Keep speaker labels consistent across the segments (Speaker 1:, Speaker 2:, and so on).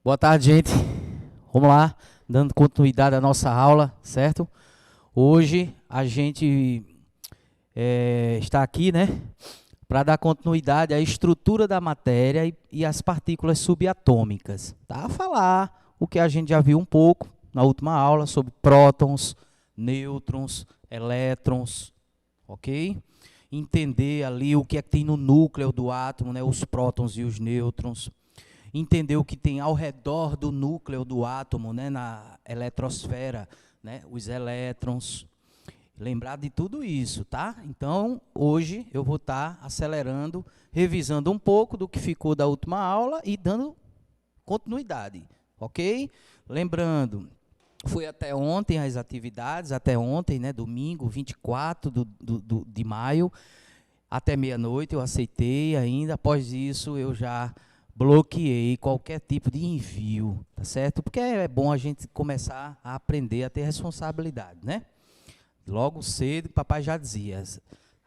Speaker 1: Boa tarde, gente. Vamos lá, dando continuidade à nossa aula, certo? Hoje a gente está aqui, né, para dar continuidade à estrutura da matéria e às partículas subatômicas. Tá? Falar o que a gente já viu um pouco na última aula sobre prótons, nêutrons, elétrons, ok? Entender ali o que é que tem no núcleo do átomo, né, os prótons e os nêutrons. Entender o que tem ao redor do núcleo do átomo, né, na eletrosfera, né, os elétrons. Lembrar de tudo isso, tá? Então, hoje eu vou estar acelerando, revisando um pouco do que ficou da última aula e dando continuidade, ok? Lembrando, foi até ontem as atividades, até ontem, né, domingo, 24 de maio, até meia-noite eu aceitei ainda. Após isso, eu já bloqueei qualquer tipo de envio, tá certo? Porque é bom a gente começar a aprender a ter responsabilidade, né? Logo cedo, papai já dizia,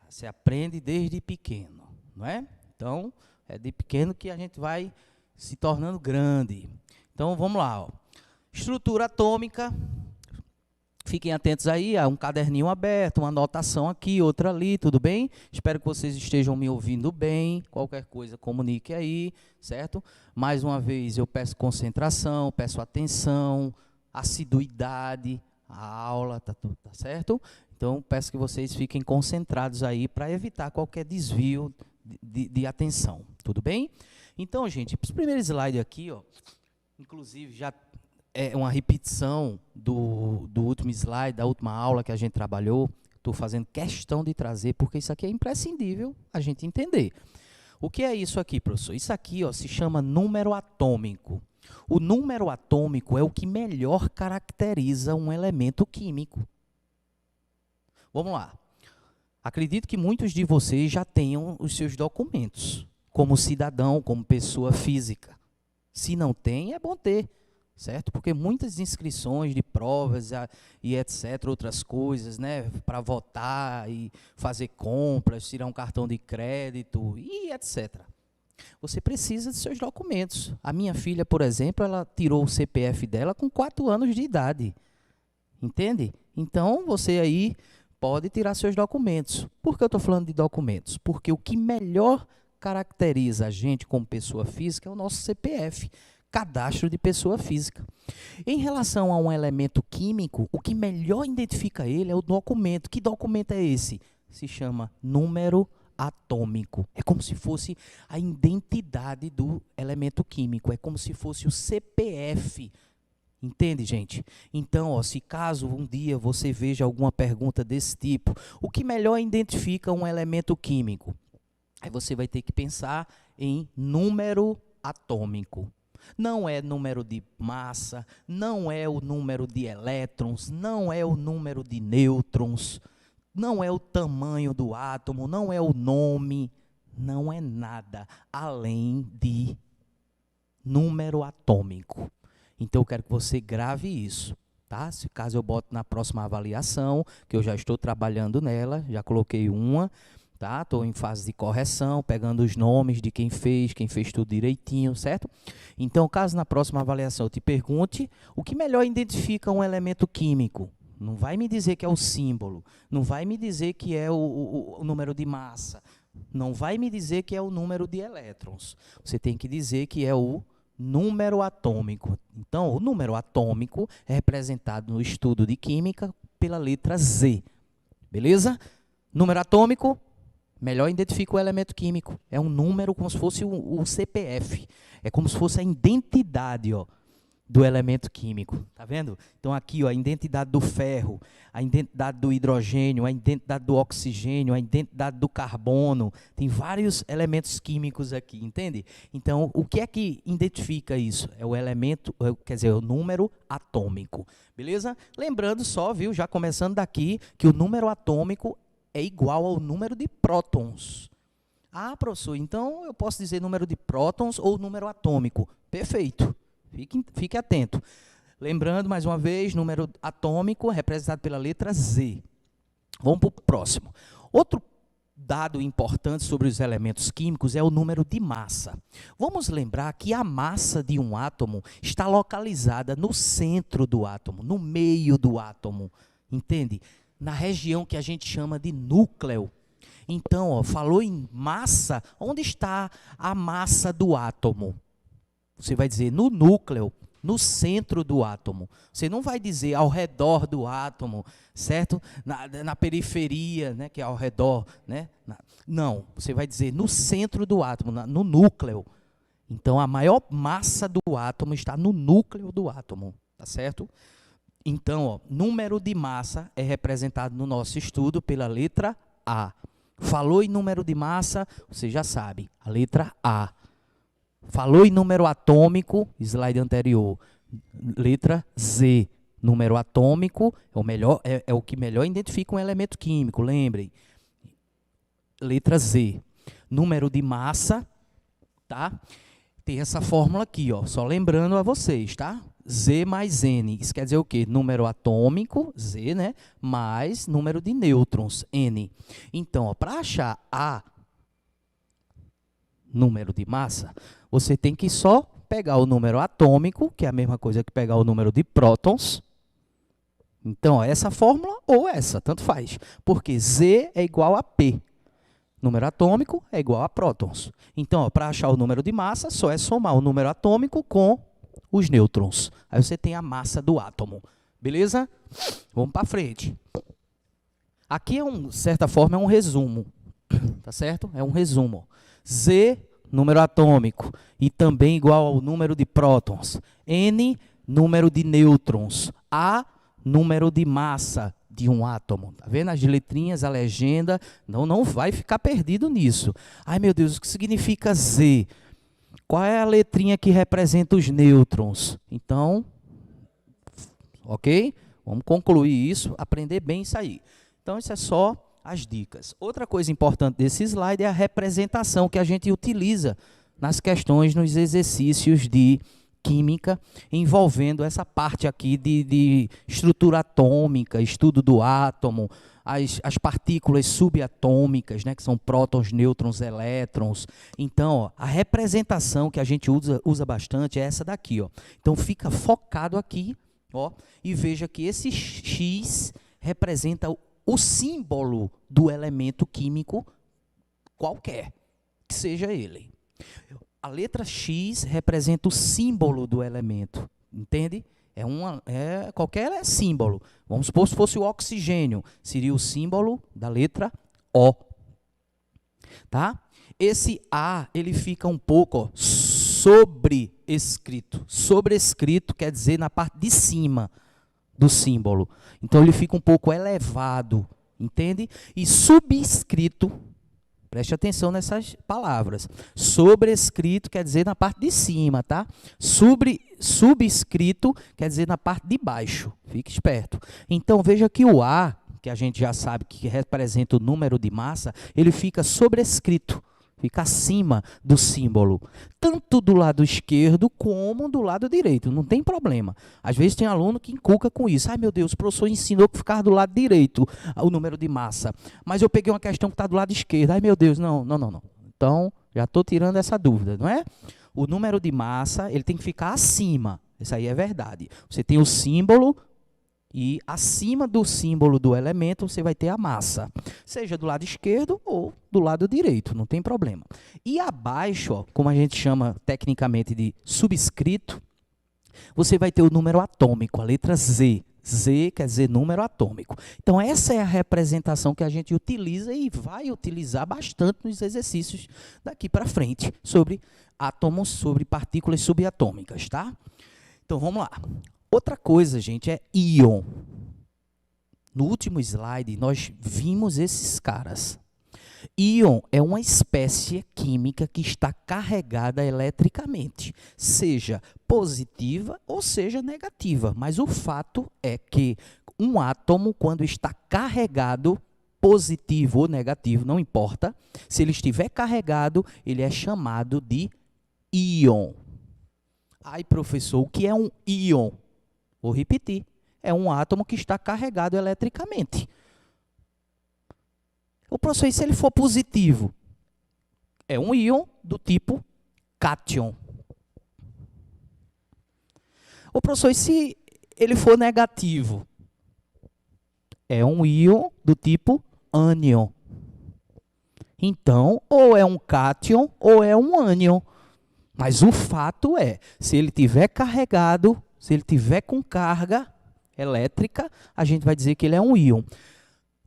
Speaker 1: você aprende desde pequeno, não é? Então, é de pequeno que a gente vai se tornando grande. Então, vamos lá, ó. Estrutura atômica. Fiquem atentos aí, há um caderninho aberto, uma anotação aqui, outra ali, tudo bem? Espero que vocês estejam me ouvindo bem. Qualquer coisa, comunique aí, certo? Mais uma vez, eu peço concentração, peço atenção, assiduidade, a aula, tá certo? Então, peço que vocês fiquem concentrados aí para evitar qualquer desvio de atenção, tudo bem? Então, gente, os primeiros slides aqui, ó, inclusive já é uma repetição do último slide, da última aula que a gente trabalhou. Estou fazendo questão de trazer, porque isso aqui é imprescindível a gente entender. O que é isso aqui, professor? Isso aqui, ó, se chama número atômico. O número atômico é o que melhor caracteriza um elemento químico. Vamos lá. Acredito que muitos de vocês já tenham os seus documentos, como cidadão, como pessoa física. Se não tem, é bom ter. Certo? Porque muitas inscrições de provas e etc, outras coisas, né, para votar e fazer compras, tirar um cartão de crédito e etc. Você precisa de seus documentos. A minha filha, por exemplo, ela tirou o CPF dela com 4 anos de idade. Entende? Então, você aí pode tirar seus documentos. Por que eu estou falando de documentos? Porque o que melhor caracteriza a gente como pessoa física é o nosso CPF. Cadastro de pessoa física. Em relação a um elemento químico, o que melhor identifica ele é o documento. Que documento é esse? Se chama número atômico. É como se fosse a identidade do elemento químico. É como se fosse o CPF. Entende, gente? Então, ó, se caso um dia você veja alguma pergunta desse tipo, o que melhor identifica um elemento químico? Aí você vai ter que pensar em número atômico. Não é número de massa, não é o número de elétrons, não é o número de nêutrons, não é o tamanho do átomo, não é o nome, não é nada além de número atômico. Então, eu quero que você grave isso, tá? Se caso eu boto na próxima avaliação, que eu já estou trabalhando nela, já coloquei uma, tá? Estou em fase de correção, pegando os nomes de quem fez tudo direitinho, certo? Então, caso na próxima avaliação eu te pergunte, o que melhor identifica um elemento químico? Não vai me dizer que é o símbolo, não vai me dizer que é o número de massa, não vai me dizer que é o número de elétrons. Você tem que dizer que é o número atômico. Então, o número atômico é representado no estudo de química pela letra Z, beleza? Número atômico melhor identifica o elemento químico. É um número como se fosse o CPF. É como se fosse a identidade, ó, do elemento químico. Tá vendo? Então, aqui, ó, a identidade do ferro, a identidade do hidrogênio, a identidade do oxigênio, a identidade do carbono. Tem vários elementos químicos aqui, entende? Então, o que é que identifica isso? É o elemento, quer dizer, o número atômico. Beleza? Lembrando só, viu, já começando daqui, que o número atômico é igual ao número de prótons. Ah, professor, então eu posso dizer número de prótons ou número atômico. Perfeito. Fique atento. Lembrando, mais uma vez, número atômico representado pela letra Z. Vamos para o próximo. Outro dado importante sobre os elementos químicos é o número de massa. Vamos lembrar que a massa de um átomo está localizada no centro do átomo, no meio do átomo, entende? Na região que a gente chama de núcleo. Então, ó, falou em massa, onde está a massa do átomo? Você vai dizer no núcleo, no centro do átomo. Você não vai dizer ao redor do átomo, certo? Na periferia, né, que é ao redor, né? Não, você vai dizer no centro do átomo, no núcleo. Então, a maior massa do átomo está no núcleo do átomo, tá certo? Então, ó, número de massa é representado no nosso estudo pela letra A. Falou em número de massa, você já sabe, a letra A. Falou em número atômico, slide anterior, letra Z. Número atômico é o melhor, é o que melhor identifica um elemento químico, lembrem. Letra Z. Número de massa, tá? Tem essa fórmula aqui, ó, só lembrando a vocês, tá? Z mais N, isso quer dizer o quê? Número atômico, Z, né? Mais número de nêutrons, N. Então, para achar A, número de massa, você tem que só pegar o número atômico, que é a mesma coisa que pegar o número de prótons. Então, ó, essa fórmula ou essa, tanto faz. Porque Z é igual a P. Número atômico é igual a prótons. Então, para achar o número de massa, só é somar o número atômico com os nêutrons. Aí você tem a massa do átomo. Beleza? Vamos para frente. Aqui, de certa forma, é um resumo. Tá certo? É um resumo. Z, número atômico, e também igual ao número de prótons. N, número de nêutrons. A, número de massa de um átomo. Tá vendo as letrinhas, a legenda? Não vai ficar perdido nisso. Ai, meu Deus, o que significa Z? Qual é a letrinha que representa os nêutrons? Então, ok? Vamos concluir isso, aprender bem isso aí. Então, isso é só as dicas. Outra coisa importante desse slide é a representação que a gente utiliza nas questões, nos exercícios de química, envolvendo essa parte aqui de estrutura atômica, estudo do átomo, as partículas subatômicas, né, que são prótons, nêutrons, elétrons. Então, ó, a representação que a gente usa bastante é essa daqui. Ó. Então, fica focado aqui, ó, e veja que esse X representa o símbolo do elemento químico qualquer, que seja ele. A letra X representa o símbolo do elemento, entende? Qualquer símbolo. Vamos supor se fosse o oxigênio, seria o símbolo da letra O. Tá? Esse A, ele fica um pouco ó, sobrescrito. Sobrescrito quer dizer na parte de cima do símbolo. Então, ele fica um pouco elevado, entende? E subscrito, preste atenção nessas palavras. Sobrescrito quer dizer na parte de cima, tá? Subscrito quer dizer na parte de baixo. Fique esperto. Então, veja que o A, que a gente já sabe que representa o número de massa, ele fica sobrescrito. Fica acima do símbolo, tanto do lado esquerdo como do lado direito, não tem problema. Às vezes tem aluno que encuca com isso. Ai, meu Deus, o professor ensinou que ficar do lado direito o número de massa, mas eu peguei uma questão que está do lado esquerdo. Ai, meu Deus, não. Então, já estou tirando essa dúvida, não é? O número de massa, ele tem que ficar acima, isso aí é verdade. Você tem o símbolo, e acima do símbolo do elemento, você vai ter a massa. Seja do lado esquerdo ou do lado direito, não tem problema. E abaixo, ó, como a gente chama tecnicamente de subscrito, você vai ter o número atômico, a letra Z. Z quer dizer número atômico. Então, essa é a representação que a gente utiliza e vai utilizar bastante nos exercícios daqui para frente, sobre átomos, sobre partículas subatômicas, tá? Então, vamos lá. Outra coisa, gente, é íon. No último slide, nós vimos esses caras. Íon é uma espécie química que está carregada eletricamente, seja positiva ou seja negativa. Mas o fato é que um átomo, quando está carregado, positivo ou negativo, não importa, se ele estiver carregado, ele é chamado de íon. Ai, professor, o que é um íon? Vou repetir, é um átomo que está carregado eletricamente. O professor, e se ele for positivo? É um íon do tipo cátion. O professor, e se ele for negativo? É um íon do tipo ânion. Então, ou é um cátion ou é um ânion. Mas o fato é, se ele tiver carregado, se ele tiver com carga elétrica, a gente vai dizer que ele é um íon.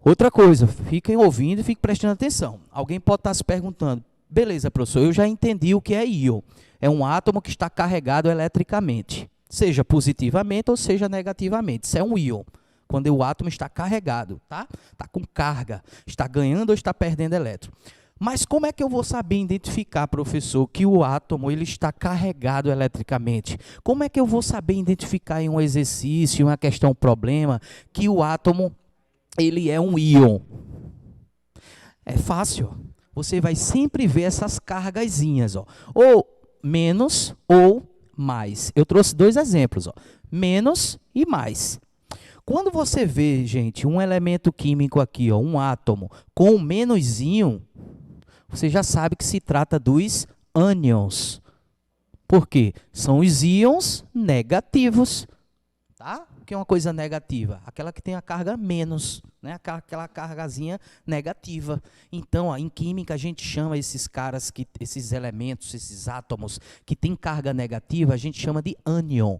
Speaker 1: Outra coisa, fiquem ouvindo e fiquem prestando atenção. Alguém pode estar se perguntando, beleza, professor, eu já entendi o que é íon. É um átomo que está carregado eletricamente, seja positivamente ou seja negativamente. Isso é um íon, quando o átomo está carregado, tá? Está com carga, está ganhando ou está perdendo elétron. Mas como é que eu vou saber identificar, professor, que o átomo ele está carregado eletricamente? Como é que eu vou saber identificar em um exercício, em uma questão, problema, que o átomo ele é um íon? É fácil. Você vai sempre ver essas cargazinhas, ó, ou menos ou mais. Eu trouxe dois exemplos, ó, menos e mais. Quando você vê, gente, um elemento químico aqui, ó, um átomo com menos íon, você já sabe que se trata dos ânions. Por quê? São os íons negativos. Tá? O que é uma coisa negativa? Aquela que tem a carga menos, né? Aquela cargazinha negativa. Então, ó, em química, a gente chama esses caras, esses elementos, esses átomos que têm carga negativa, a gente chama de ânion.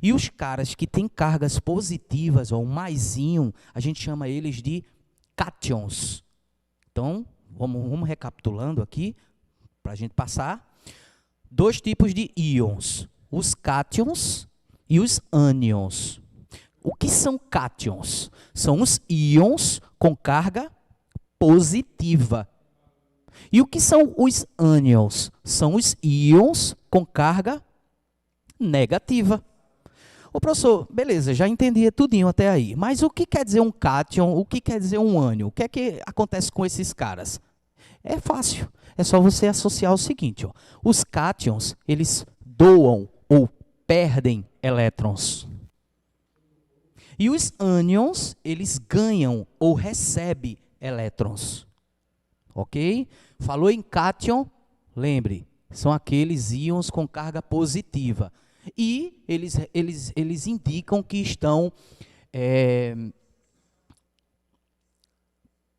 Speaker 1: E os caras que têm cargas positivas, ou mais íon, a gente chama eles de cátions. Então, vamos recapitulando aqui, para a gente passar. Dois tipos de íons, os cátions e os ânions. O que são cátions? São os íons com carga positiva. E o que são os ânions? São os íons com carga negativa. Ô, professor, beleza, já entendi tudinho até aí. Mas o que quer dizer um cátion? O que quer dizer um ânion? O que é que acontece com esses caras? É fácil. É só você associar o seguinte, ó. Os cátions, eles doam ou perdem elétrons. E os ânions, eles ganham ou recebem elétrons. Ok? Falou em cátion, lembre, são aqueles íons com carga positiva. E eles indicam que estão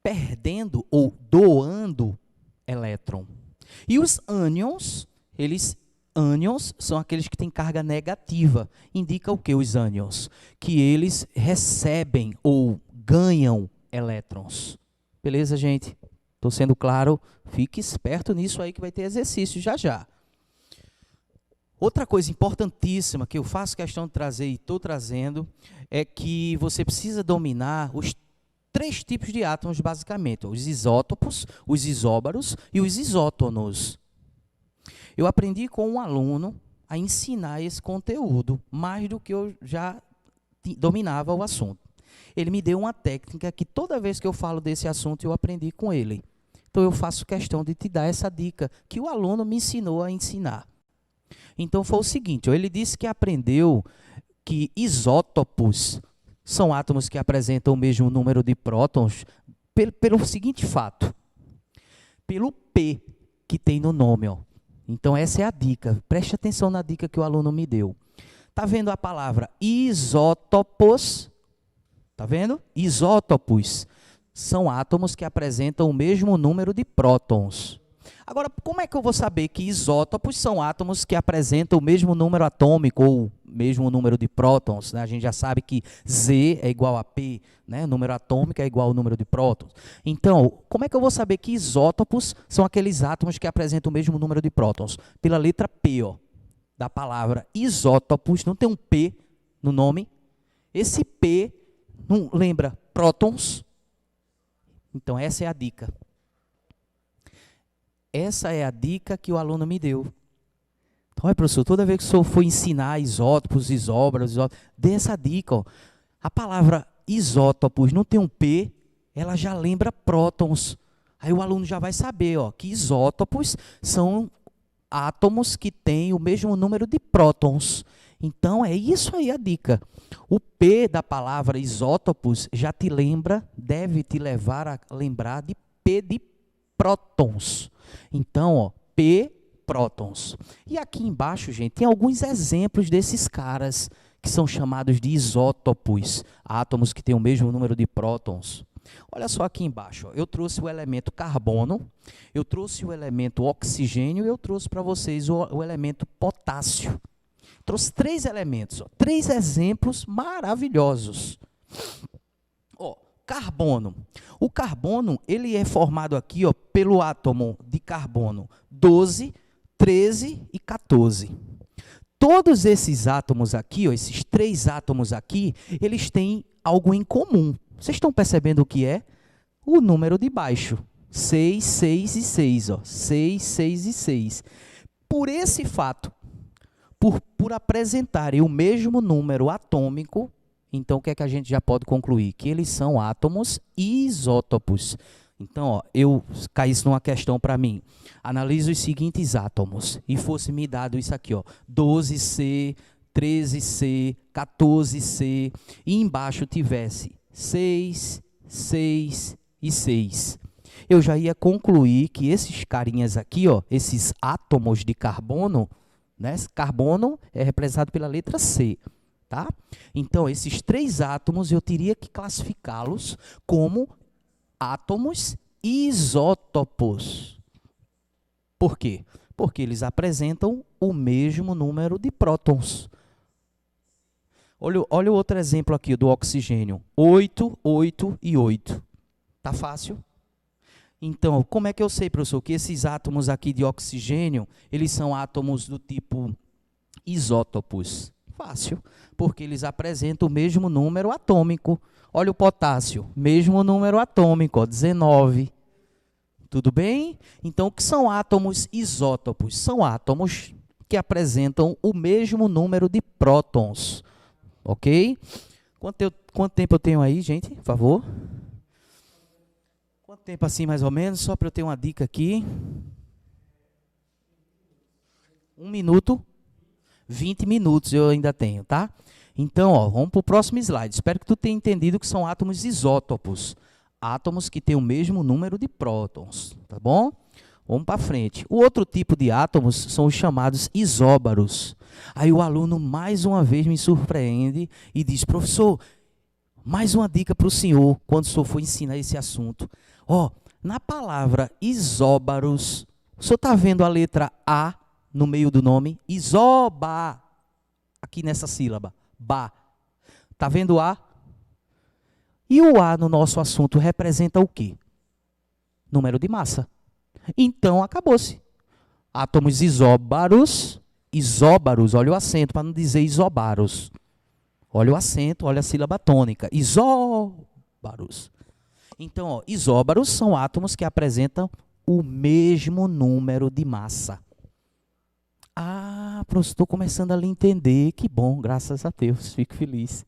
Speaker 1: perdendo ou doando elétron. E os ânions, ânions são aqueles que têm carga negativa. Indica o que os ânions? Que eles recebem ou ganham elétrons. Beleza, gente? Estou sendo claro? Fique esperto nisso aí que vai ter exercício já já. Outra coisa importantíssima que eu faço questão de trazer e estou trazendo é que você precisa dominar os três tipos de átomos, basicamente: os isótopos, os isóbaros e os isótonos. Eu aprendi com um aluno a ensinar esse conteúdo, mais do que eu já dominava o assunto. Ele me deu uma técnica que toda vez que eu falo desse assunto eu aprendi com ele. Então eu faço questão de te dar essa dica que o aluno me ensinou a ensinar. Então foi o seguinte, ele disse que aprendeu que isótopos são átomos que apresentam o mesmo número de prótons pelo seguinte fato, pelo P que tem no nome, ó. Então essa é a dica, preste atenção na dica que o aluno me deu. Está vendo a palavra isótopos? Está vendo? Isótopos são átomos que apresentam o mesmo número de prótons. Agora, como é que eu vou saber que isótopos são átomos que apresentam o mesmo número atômico ou mesmo número de prótons, né? A gente já sabe que Z é igual a P, né? O número atômico é igual ao número de prótons. Então, como é que eu vou saber que isótopos são aqueles átomos que apresentam o mesmo número de prótons? Pela letra P, ó, da palavra isótopos, não tem um P no nome? Esse P não lembra prótons? Então, essa é a dica. Essa é a dica que o aluno me deu. Então, professor, toda vez que o senhor for ensinar isótopos, isóbaros, dê essa dica. Ó. A palavra isótopos não tem um P, ela já lembra prótons. Aí o aluno já vai saber, ó, que isótopos são átomos que têm o mesmo número de prótons. Então, é isso aí a dica. O P da palavra isótopos já te lembra, deve te levar a lembrar de P de prótons. Então, ó, P, prótons. E aqui embaixo, gente, tem alguns exemplos desses caras que são chamados de isótopos, átomos que têm o mesmo número de prótons. Olha só aqui embaixo, ó, eu trouxe o elemento carbono, eu trouxe o elemento oxigênio e eu trouxe para vocês o elemento potássio. Trouxe 3 elementos, ó, 3 exemplos maravilhosos. Ó, carbono. O carbono, ele é formado aqui, ó, pelo átomo de carbono 12, 13 e 14. Todos esses átomos aqui, ó, esses 3 átomos aqui, eles têm algo em comum. Vocês estão percebendo o que é? O número de baixo. 6, 6 e 6. Ó. 6, 6 e 6. Por esse fato, por apresentarem o mesmo número atômico, então o que é que a gente já pode concluir? Que eles são átomos isótopos. Então, ó, eu caísse numa questão para mim. Analise os seguintes átomos e fosse me dado isso aqui, ó, 12C, 13C, 14C, e embaixo tivesse 6, 6 e 6. Eu já ia concluir que esses carinhas aqui, ó, esses átomos de carbono, né? Carbono é representado pela letra C, tá? Então, esses 3 átomos eu teria que classificá-los como átomos isótopos. Por quê? Porque eles apresentam o mesmo número de prótons. Olha o outro exemplo aqui do oxigênio. 8, 8 e 8. Tá fácil? Então, como é que eu sei, professor, que esses átomos aqui de oxigênio, eles são átomos do tipo isótopos? Fácil, porque eles apresentam o mesmo número atômico. Olha o potássio, mesmo número atômico, ó, 19. Tudo bem? Então, o que são átomos isótopos? São átomos que apresentam o mesmo número de prótons. Ok? Quanto tempo eu tenho aí, gente? Por favor. Quanto tempo assim, mais ou menos? Só para eu ter uma dica aqui. 1 minuto. 20 minutos eu ainda tenho, tá? Então, ó, vamos para o próximo slide. Espero que tu tenha entendido que são átomos isótopos. Átomos que têm o mesmo número de prótons, tá bom? Vamos para frente. O outro tipo de átomos são os chamados isóbaros. Aí o aluno, mais uma vez, me surpreende e diz, professor, mais uma dica para o senhor, quando o senhor for ensinar esse assunto. Ó, na palavra isóbaros, o senhor está vendo a letra A no meio do nome? Isoba, aqui nessa sílaba, ba. Está vendo A? E o A no nosso assunto representa o quê? Número de massa. Então, acabou-se. Átomos isóbaros, olha o acento, para não dizer isobaros. Olha o acento, olha a sílaba tônica. Isóbaros. Então, ó, isóbaros são átomos que apresentam o mesmo número de massa. Ah, professor, estou começando a lhe entender. Que bom, graças a Deus, fico feliz.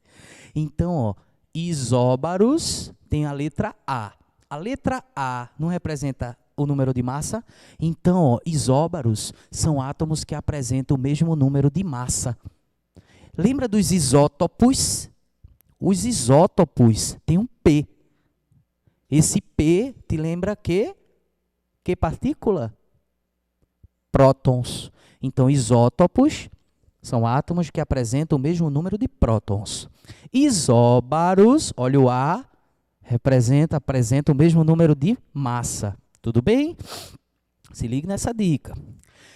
Speaker 1: Então, ó, isóbaros tem a letra A. A letra A não representa o número de massa? Então, ó, isóbaros são átomos que apresentam o mesmo número de massa. Lembra dos isótopos? Os isótopos têm um P. Esse P te lembra que partícula? Prótons. Então, isótopos são átomos que apresentam o mesmo número de prótons. Isóbaros, olha o A, apresenta o mesmo número de massa. Tudo bem? Se ligue nessa dica.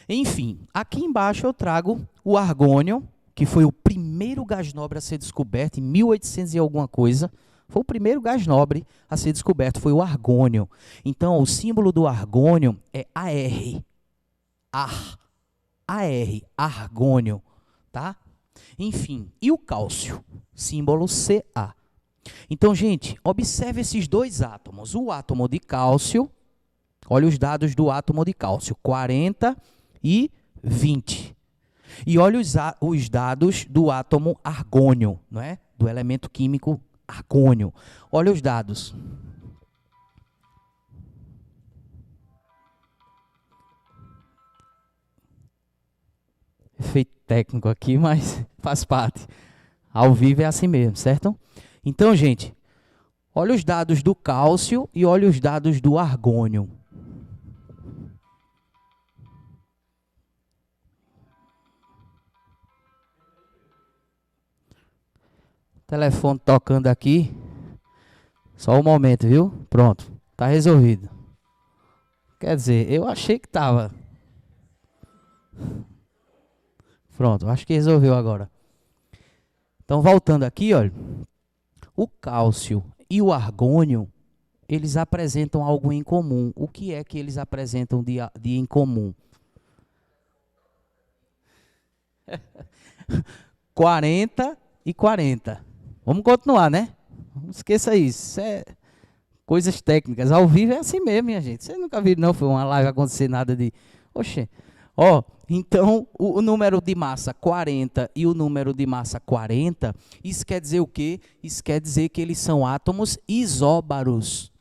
Speaker 1: Enfim, aqui embaixo eu trago o argônio, que foi o primeiro gás nobre a ser descoberto em 1800 e alguma coisa. Foi o primeiro gás nobre a ser descoberto, foi o argônio. Então, o símbolo do argônio é AR. AR, argônio, tá? Enfim, e o cálcio? Símbolo Ca. Então, gente, observe esses 2 átomos. O átomo de cálcio, olha os dados do átomo de cálcio, 40 e 20. E olha os dados do átomo argônio, não é? Do elemento químico argônio. Olha os dados. técnico aqui, mas faz parte. Ao vivo é assim mesmo, certo? Então, gente, olha os dados do cálcio e olha os dados do argônio. Telefone tocando aqui. Só um momento, viu? Pronto, tá resolvido. Quer dizer, eu achei que tava. Pronto, acho que resolveu agora. Então, voltando aqui, olha. O cálcio e o argônio, eles apresentam algo em comum. O que é que eles apresentam de em comum? 40 e 40. Vamos continuar, né? Não esqueça isso. Isso é coisas técnicas. Ao vivo é assim mesmo, minha gente. Vocês nunca viram, não? Foi uma live acontecer nada de... Oxê. Ó, então, o número de massa 40 e o número de massa 40, isso quer dizer o quê? Isso quer dizer que eles são átomos isóbaros.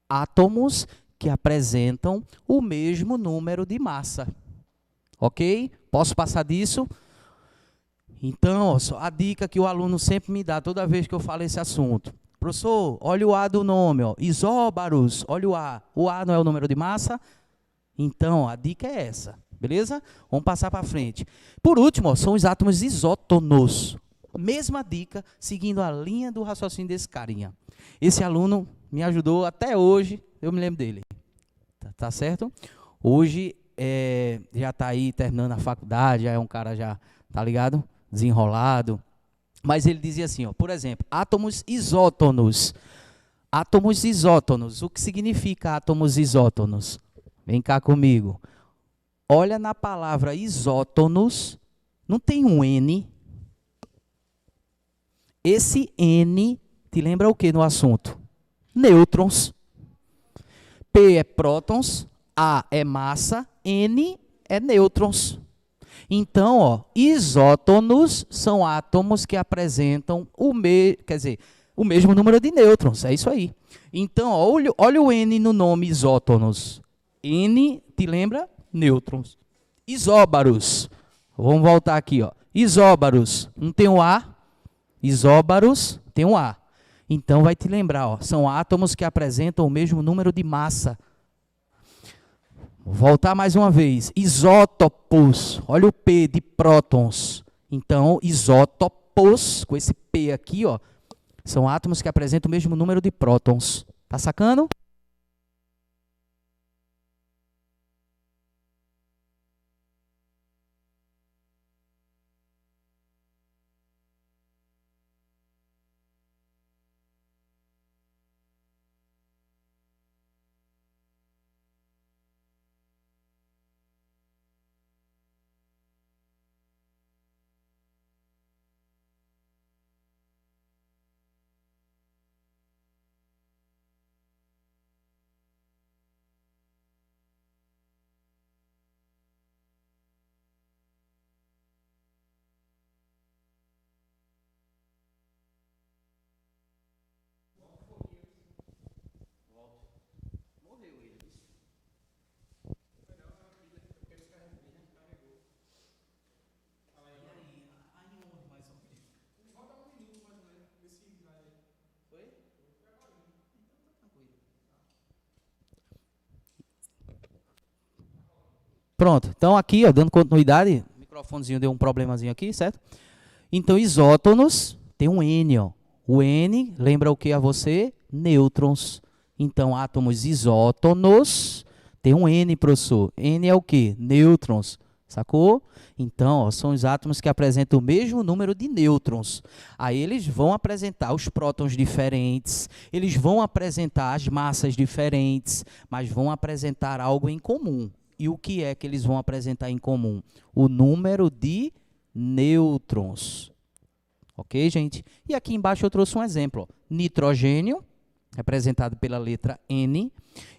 Speaker 1: Átomos que apresentam o mesmo número de massa. Ok? Posso passar disso? Então, ó, a dica que o aluno sempre me dá toda vez que eu falo esse assunto. Professor, olha o A do nome, ó, isóbaros, olha o A. O A não é o número de massa? Então, a dica é essa, beleza? Vamos passar para frente. Por último, ó, são os átomos isótonos. Mesma dica, seguindo a linha do raciocínio desse carinha. Esse aluno me ajudou até hoje, eu me lembro dele. Tá certo? Hoje já está aí terminando a faculdade, já é um cara já, tá ligado? Desenrolado. Mas ele dizia assim, ó, por exemplo, átomos isótonos. Átomos isótonos. O que significa átomos isótonos? Vem cá comigo. Olha na palavra isótonos, não tem um N. Esse N te lembra o que no assunto? Nêutrons. P é prótons, A é massa, N é nêutrons. Então, ó, isótonos são átomos que apresentam o mesmo número de nêutrons. É isso aí. Então, ó, olha o N no nome isótonos. N, te lembra? Nêutrons. Isóbaros. Vamos voltar aqui, ó. Isóbaros. Não tem um A? Isóbaros tem um A. Então, vai te lembrar, ó, são átomos que apresentam o mesmo número de massa. Vou voltar mais uma vez. Isótopos. Olha o P de prótons. Então, isótopos, com esse P aqui, ó, são átomos que apresentam o mesmo número de prótons. Tá sacando? Pronto, então aqui, ó, dando continuidade, o microfonezinho deu um problemazinho aqui, certo? Então, isótonos tem um N, ó. O N lembra o que a você? Nêutrons. Então, átomos isótonos tem um N, professor. N é o quê? Nêutrons. Sacou? Então, ó, são os átomos que apresentam o mesmo número de nêutrons. Aí eles vão apresentar os prótons diferentes, eles vão apresentar as massas diferentes, mas vão apresentar algo em comum. E o que é que eles vão apresentar em comum? O número de nêutrons. Ok, gente? E aqui embaixo eu trouxe um exemplo. Ó. Nitrogênio, representado pela letra N,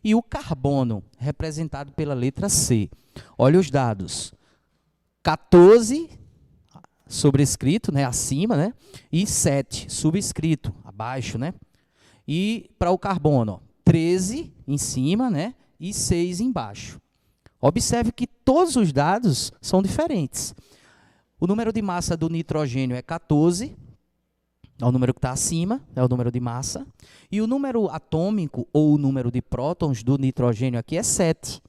Speaker 1: e o carbono, representado pela letra C. Olha os dados. 14, sobrescrito, né, acima, né? E 7, subscrito, abaixo, né? E para o carbono, ó, 13 em cima, né? E 6 embaixo. Observe que todos os dados são diferentes. O número de massa do nitrogênio é 14, é o número que está acima, é o número de massa. E o número atômico, ou o número de prótons do nitrogênio aqui é 7.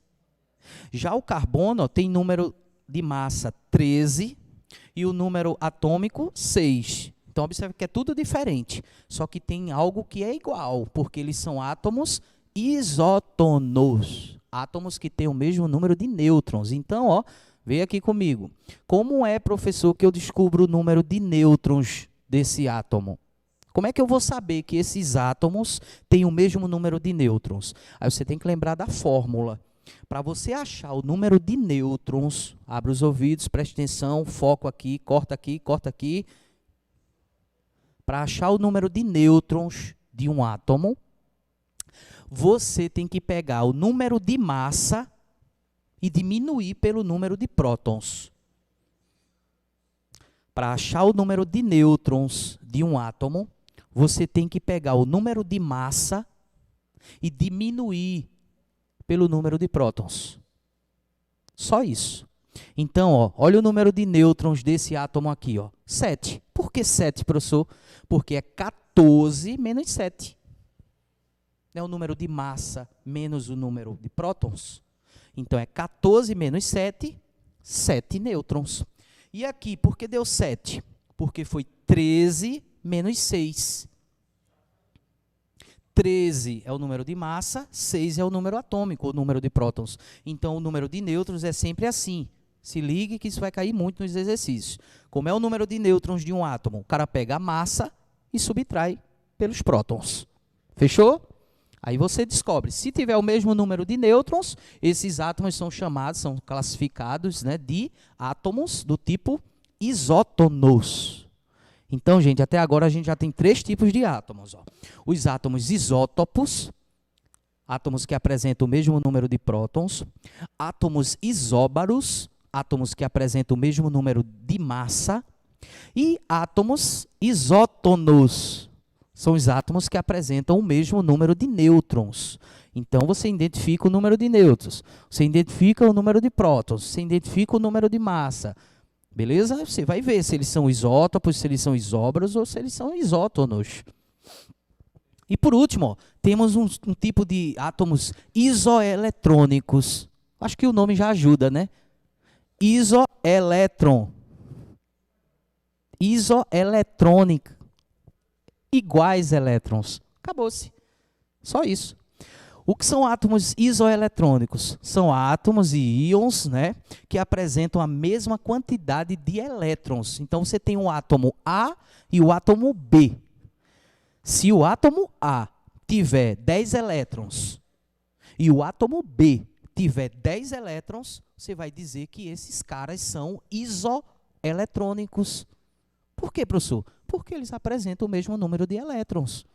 Speaker 1: Já o carbono ó, tem número de massa 13 e o número atômico 6. Então, observe que é tudo diferente, só que tem algo que é igual, porque eles são átomos isótonos, átomos que têm o mesmo número de nêutrons. Então, ó, vem aqui comigo. Como é, professor, que eu descubro o número de nêutrons desse átomo? Como é que eu vou saber que esses átomos têm o mesmo número de nêutrons? Aí você tem que lembrar da fórmula. Para você achar o número de nêutrons, abre os ouvidos, preste atenção, foco aqui, corta aqui, corta aqui. Para achar o número de nêutrons de um átomo, você tem que pegar o número de massa e diminuir pelo número de prótons. Para achar o número de nêutrons de um átomo, você tem que pegar o número de massa e diminuir pelo número de prótons. Só isso. Então, ó, olha o número de nêutrons desse átomo aqui, ó, 7. Por que 7, professor? Porque é 14 menos 7. É o número de massa menos o número de prótons. Então, é 14 menos 7, 7 nêutrons. E aqui, por que deu 7? Porque foi 13 menos 6. 13 é o número de massa, 6 é o número atômico, o número de prótons. Então, o número de nêutrons é sempre assim. Se ligue que isso vai cair muito nos exercícios. Como é o número de nêutrons de um átomo? O cara pega a massa e subtrai pelos prótons. Fechou? Aí você descobre, se tiver o mesmo número de nêutrons, esses átomos são chamados, são classificados, né, de átomos do tipo isótonos. Então, gente, até agora a gente já tem 3 tipos de átomos. Ó. Os átomos isótopos, átomos que apresentam o mesmo número de prótons, átomos isóbaros, átomos que apresentam o mesmo número de massa, e átomos isótonos, são os átomos que apresentam o mesmo número de nêutrons. Então, você identifica o número de nêutrons, você identifica o número de prótons, você identifica o número de massa. Beleza? Você vai ver se eles são isótopos, se eles são isóbaros ou se eles são isótonos. E, por último, ó, temos um tipo de átomos isoeletrônicos. Acho que o nome já ajuda, né? Isoelétron. Isoeletrônica. Iguais elétrons. Acabou-se. Só isso. O que são átomos isoeletrônicos? São átomos e íons, né, que apresentam a mesma quantidade de elétrons. Então, você tem o átomo A e o átomo B. Se o átomo A tiver 10 elétrons e o átomo B tiver 10 elétrons, você vai dizer que esses caras são isoeletrônicos. Por quê, professor? Porque eles apresentam o mesmo número de elétrons.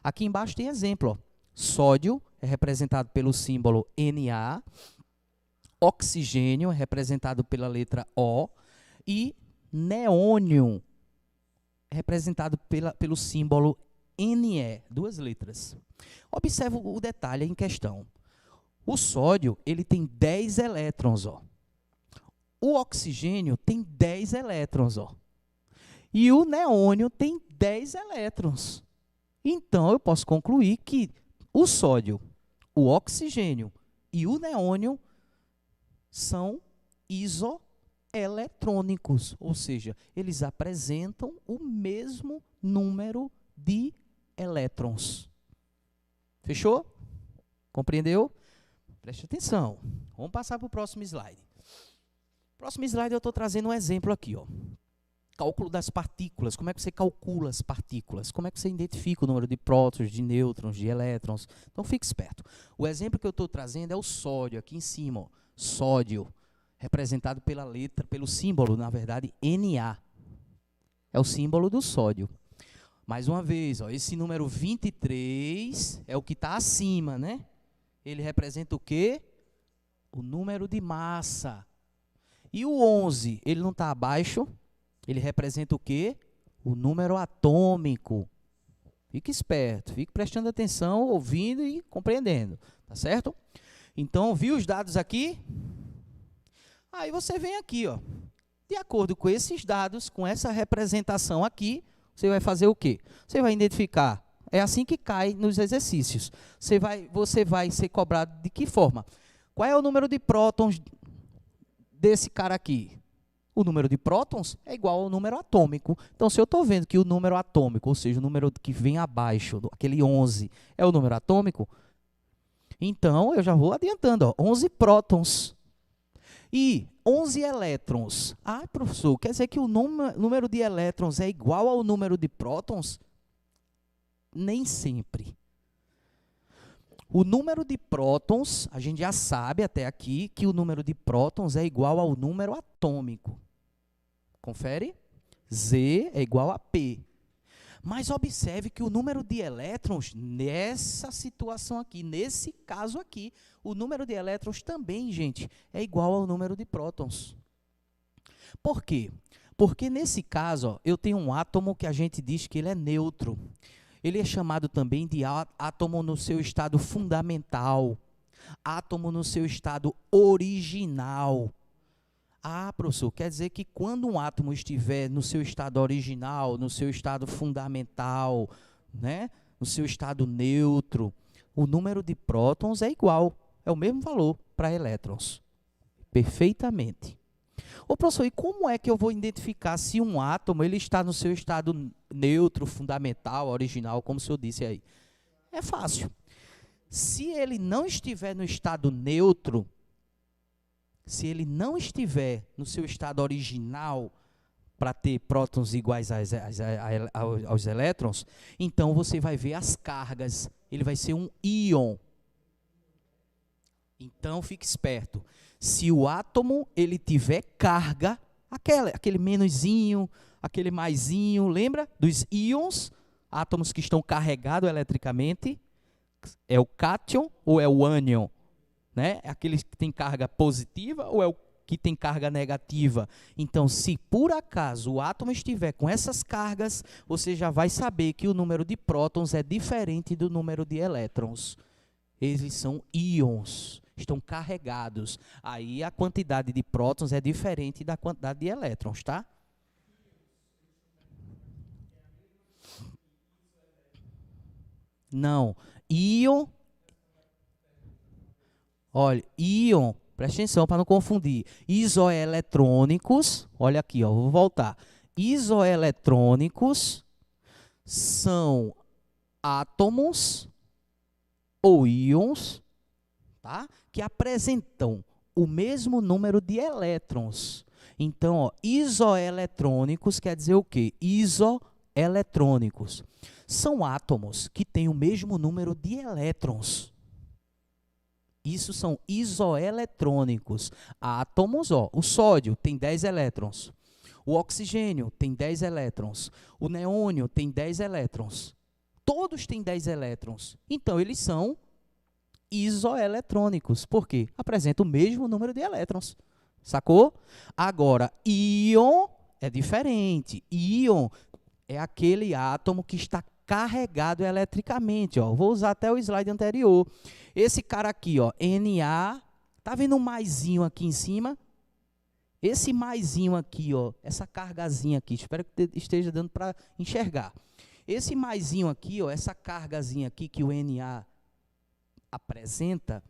Speaker 1: Aqui embaixo tem exemplo, ó. Sódio é representado pelo símbolo Na, oxigênio é representado pela letra O e neônio é representado pelo símbolo Ne, 2 letras. Observe o detalhe em questão. O sódio ele tem 10 elétrons. Ó. O oxigênio tem 10 elétrons. Ó. E o neônio tem 10 elétrons. Então, eu posso concluir que o sódio, o oxigênio e o neônio são isoeletrônicos, ou seja, eles apresentam o mesmo número de elétrons. Fechou? Compreendeu? Preste atenção. Vamos passar para o próximo slide. Próximo slide eu estou trazendo um exemplo aqui, ó. Cálculo das partículas. Como é que você calcula as partículas? Como é que você identifica o número de prótons, de nêutrons, de elétrons? Então, fique esperto. O exemplo que eu estou trazendo é o sódio, aqui em cima. Ó. Sódio, representado pela letra, pelo símbolo, na verdade, Na. É o símbolo do sódio. Mais uma vez, ó, esse número 23 é o que está acima, né? Ele representa o quê? O número de massa. E o 11, ele não está abaixo? Ele representa o quê? O número atômico. Fique esperto, fique prestando atenção, ouvindo e compreendendo. Tá certo? Então, viu os dados aqui? Aí você vem aqui, ó. De acordo com esses dados, com essa representação aqui, você vai fazer o quê? Você vai identificar. É assim que cai nos exercícios. Você vai ser cobrado de que forma? Qual é o número de prótons desse cara aqui? O número de prótons é igual ao número atômico. Então, se eu estou vendo que o número atômico, ou seja, o número que vem abaixo, aquele 11, é o número atômico, então eu já vou adiantando, ó, 11 prótons. E 11 elétrons. Ah, professor, quer dizer que o número de elétrons é igual ao número de prótons? Nem sempre. O número de prótons, a gente já sabe até aqui que o número de prótons é igual ao número atômico. Confere? Z é igual a P. Mas observe que o número de elétrons, nessa situação aqui, nesse caso aqui, o número de elétrons também, gente, é igual ao número de prótons. Por quê? Porque nesse caso, ó, eu tenho um átomo que a gente diz que ele é neutro. Ele é chamado também de átomo no seu estado fundamental, átomo no seu estado original. Ah, professor, quer dizer que quando um átomo estiver no seu estado original, no seu estado fundamental, né, no seu estado neutro, o número de prótons é igual, é o mesmo valor para elétrons. Perfeitamente. Ô, professor, e como é que eu vou identificar se um átomo ele está no seu estado neutro, fundamental, original, como o senhor disse aí? É fácil. Se ele não estiver no estado neutro, se ele não estiver no seu estado original para ter prótons iguais aos elétrons, então você vai ver as cargas. Ele vai ser um íon. Então, fique esperto. Se o átomo ele tiver carga, aquele menuzinho, aquele maisinho, lembra dos íons? Átomos que estão carregados eletricamente. É o cátion ou é o ânion? Né? É aquele que tem carga positiva ou é o que tem carga negativa? Então, se por acaso o átomo estiver com essas cargas, você já vai saber que o número de prótons é diferente do número de elétrons. Eles são íons, estão carregados. Aí a quantidade de prótons é diferente da quantidade de elétrons, tá? Não. Íon. Olha, íon, preste atenção para não confundir. Isoeletrônicos, olha aqui, ó, vou voltar. Isoeletrônicos são átomos ou íons, tá? Que apresentam o mesmo número de elétrons. Então, ó, isoeletrônicos quer dizer o quê? Isoeletrônicos são átomos que têm o mesmo número de elétrons. Isso são isoeletrônicos. Átomos, ó, o sódio tem 10 elétrons. O oxigênio tem 10 elétrons. O neônio tem 10 elétrons. Todos têm 10 elétrons. Então, eles são isoeletrônicos. Por quê? Apresentam o mesmo número de elétrons. Sacou? Agora, íon é diferente. Íon é aquele átomo que está carregado eletricamente, ó. Vou usar até o slide anterior. Esse cara aqui, ó, Na, tá vendo um maisinho aqui em cima? Esse maisinho aqui, ó, essa cargazinha aqui, espero que esteja dando para enxergar. Esse maisinho aqui, ó, essa cargazinha aqui que o Na apresenta,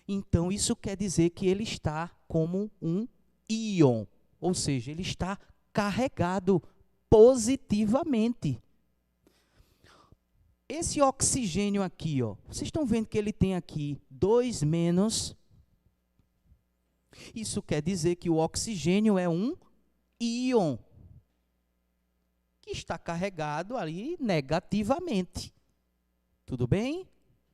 Speaker 1: então isso quer dizer que ele está como um íon, ou seja, ele está carregado positivamente. Esse oxigênio aqui, ó, vocês estão vendo que ele tem aqui 2 menos. Isso quer dizer que o oxigênio é um íon que está carregado ali negativamente. Tudo bem?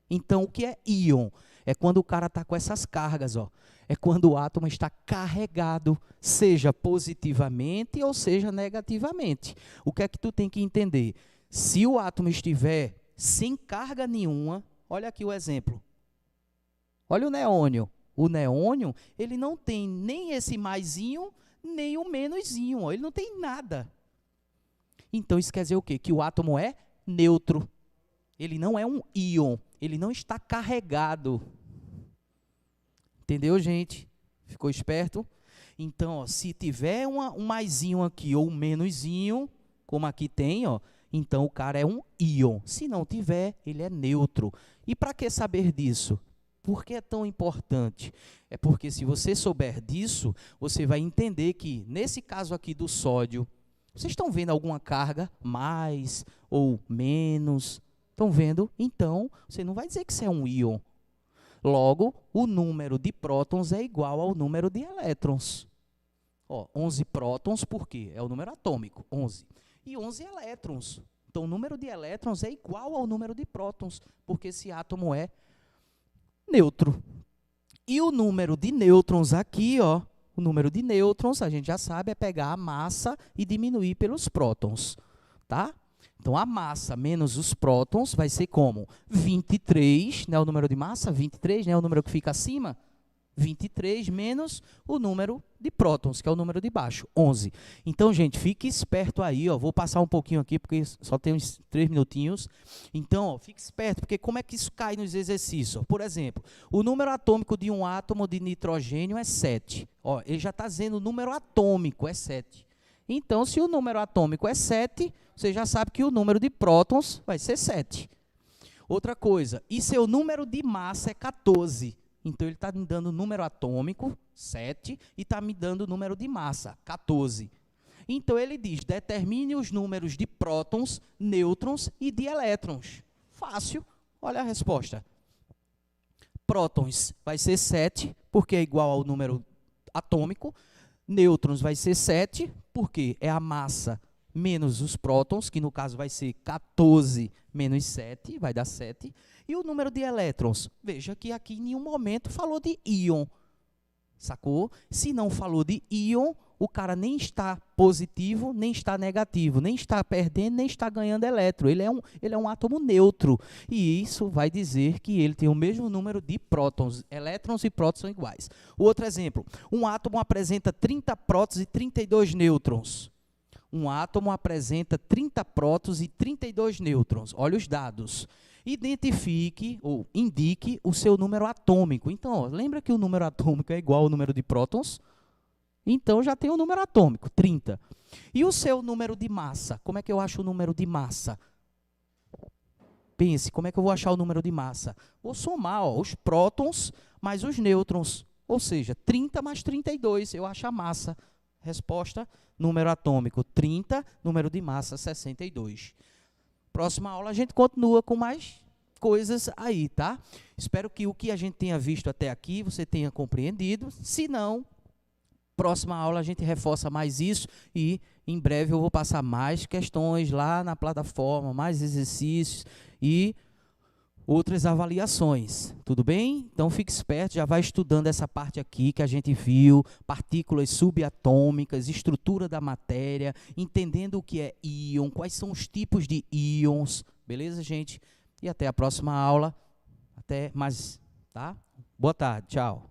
Speaker 1: Então, o que é íon? É quando o cara está com essas cargas, ó. É quando o átomo está carregado, seja positivamente ou seja negativamente. O que é que tu tem que entender? Se o átomo estiver sem carga nenhuma, olha aqui o exemplo. Olha o neônio. O neônio, ele não tem nem esse maisinho, nem o menoszinho. Ó. Ele não tem nada. Então, isso quer dizer o quê? Que o átomo é neutro. Ele não é um íon. Ele não está carregado. Entendeu, gente? Ficou esperto? Então, ó, se tiver um maisinho aqui ou um menusinho, como aqui tem, ó, então o cara é um íon. Se não tiver, ele é neutro. E para que saber disso? Por que é tão importante? É porque se você souber disso, você vai entender que, nesse caso aqui do sódio, vocês estão vendo alguma carga mais ou menos? Estão vendo? Então, você não vai dizer que isso é um íon. Logo, o número de prótons é igual ao número de elétrons. Ó, 11 prótons, por quê? É o número atômico, 11. E 11 elétrons. Então, o número de elétrons é igual ao número de prótons, porque esse átomo é neutro. E o número de nêutrons aqui, ó, o número de nêutrons, a gente já sabe, é pegar a massa e diminuir pelos prótons, tá? Então, a massa menos os prótons vai ser como? 23, né, o número de massa, 23, né, o número que fica acima, 23 menos o número de prótons, que é o número de baixo, 11. Então, gente, fique esperto aí, ó, vou passar um pouquinho aqui, porque só tem uns 3 minutinhos. Então, ó, fique esperto, porque como é que isso cai nos exercícios? Por exemplo, o número atômico de um átomo de nitrogênio é 7. Ó, ele já está dizendo o número atômico é 7. Então, se o número atômico é 7, você já sabe que o número de prótons vai ser 7. Outra coisa, e seu número de massa é 14. Então, ele está me dando o número atômico, 7, e está me dando o número de massa, 14. Então, ele diz, determine os números de prótons, nêutrons e de elétrons. Fácil, olha a resposta. Prótons vai ser 7, porque é igual ao número atômico. Nêutrons vai ser 7, porque é a massa menos os prótons, que no caso vai ser 14 menos 7, vai dar 7. E o número de elétrons? Veja que aqui em nenhum momento falou de íon, sacou? Se não falou de íon, o cara nem está positivo, nem está negativo, nem está perdendo, nem está ganhando elétron. Ele é um átomo neutro. E isso vai dizer que ele tem o mesmo número de prótons. Elétrons e prótons são iguais. O outro exemplo, um átomo apresenta 30 prótons e 32 nêutrons. Um átomo apresenta 30 prótons e 32 nêutrons. Olha os dados. Identifique ou indique o seu número atômico. Então, ó, lembra que o número atômico é igual ao número de prótons? Então, já tem o número atômico, 30. E o seu número de massa? Como é que eu acho o número de massa? Pense, como é que eu vou achar o número de massa? Vou somar, ó, os prótons mais os nêutrons. Ou seja, 30 mais 32, eu acho a massa. Resposta, número atômico 30, número de massa 62. Próxima aula a gente continua com mais coisas aí, tá? Espero que o que a gente tenha visto até aqui você tenha compreendido. Se não, próxima aula a gente reforça mais isso e em breve eu vou passar mais questões lá na plataforma, mais exercícios e outras avaliações, tudo bem? Então, fique esperto, já vai estudando essa parte aqui que a gente viu, partículas subatômicas, estrutura da matéria, entendendo o que é íon, quais são os tipos de íons, beleza, gente? E até a próxima aula, até mais, tá? Boa tarde, tchau.